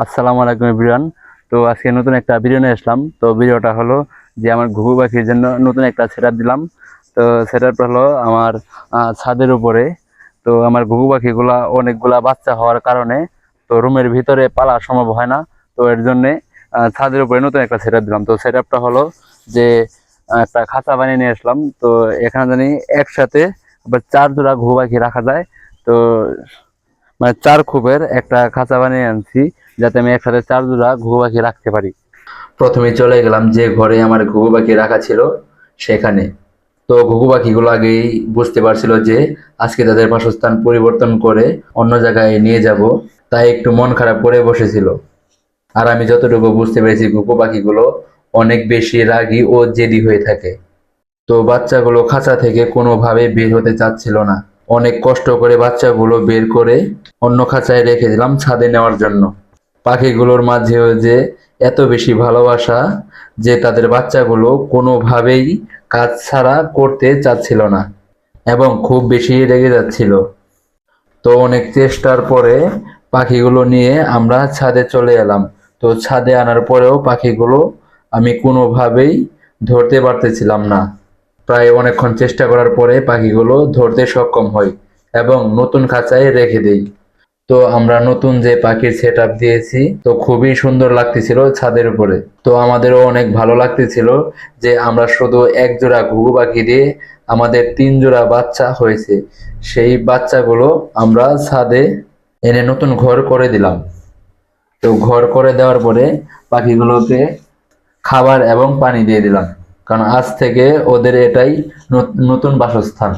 আসসালামু আলাইকুম এভরিওয়ান। তো আজকে নতুন একটা ভিডিও নিয়ে আসলাম। তো ভিডিওটা হলো যে আমার ঘুঘু পাখির জন্য নতুন একটা সেটআপ দিলাম। তো সেটআপটা হলো আমার ছাদের উপরে। তো আমার ঘুঘু পাখিগুলা অনেকগুলা বাচ্চা হওয়ার কারণে তো রুমের ভিতরে পালা সম্ভব হয় না। তো এর জন্যে ছাদের উপরে নতুন একটা সেটআপ দিলাম। তো সেটআপটা হলো যে একটা খাঁচা বানিয়ে নিয়ে আসলাম। তো এখানে জানি একসাথে আবার 4 জোড়া ঘুঘু পাখি রাখা যায়। তো মানে 4 খোপের একটা খাঁচা বানিয়ে আনছি, যাতে আমি একসাথে 4 জোড়া ঘুঘু পাখি রাখতে পারি। প্রথমে চলে গেলাম যে ঘরে আমার ঘুঘু পাখি রাখা ছিল সেখানে। তো ঘুঘু পাখিগুলো আগেই বুঝতে পারছিল যে আজকে তাদের বাসস্থান পরিবর্তন করে অন্য জায়গায় নিয়ে যাব, তাই একটু মন খারাপ করে বসেছিল। আর আমি যতটুকু বুঝতে পেরেছি, ঘুঘু পাখিগুলো অনেক বেশি রাগী ও জেদি হয়ে থাকে। তো বাচ্চাগুলো খাঁচা থেকে কোনোভাবে বের হতে চাচ্ছিল না। অনেক কষ্ট করে বাচ্চাগুলো বের করে অন্য খাঁচায় রেখে দিলাম ছাদে নেওয়ার জন্য। পাখিগুলোর মাঝেও যে এত বেশি ভালোবাসা যে তাদের বাচ্চাগুলো কোনোভাবেই কাজ ছাড়া করতে চাচ্ছিল না এবং খুব বেশি রেগে যাচ্ছিল। তো অনেক চেষ্টার পরে পাখিগুলো নিয়ে আমরা ছাদে চলে এলাম। তো ছাদে আনার পরেও পাখিগুলো আমি কোনোভাবেই ধরতে পারতেছিলাম না। প্রায় অনেকক্ষণ চেষ্টা করার পরে পাখিগুলো ধরতে সক্ষম হই এবং নতুন খাঁচায় রেখে দেই। তো আমরা নতুন যে পাখির সেট আপ দিয়েছি, তো খুবই সুন্দর লাগতেছিল ছাদের উপরে। তো আমাদেরও অনেক ভালো লাগতেছিল যে আমরা শুধু এক জোড়া ঘুঘু পাখি দিয়ে আমাদের 3 জোড়া বাচ্চা হয়েছে। সেই বাচ্চাগুলো আমরা ছাদে এনে নতুন ঘর করে দিলাম। তো ঘর করে দেওয়ার পরে পাখিগুলোকে খাবার এবং পানি দিয়ে দিলাম, কারণ আজ থেকে ওদের এটাই নতুন বাসস্থান।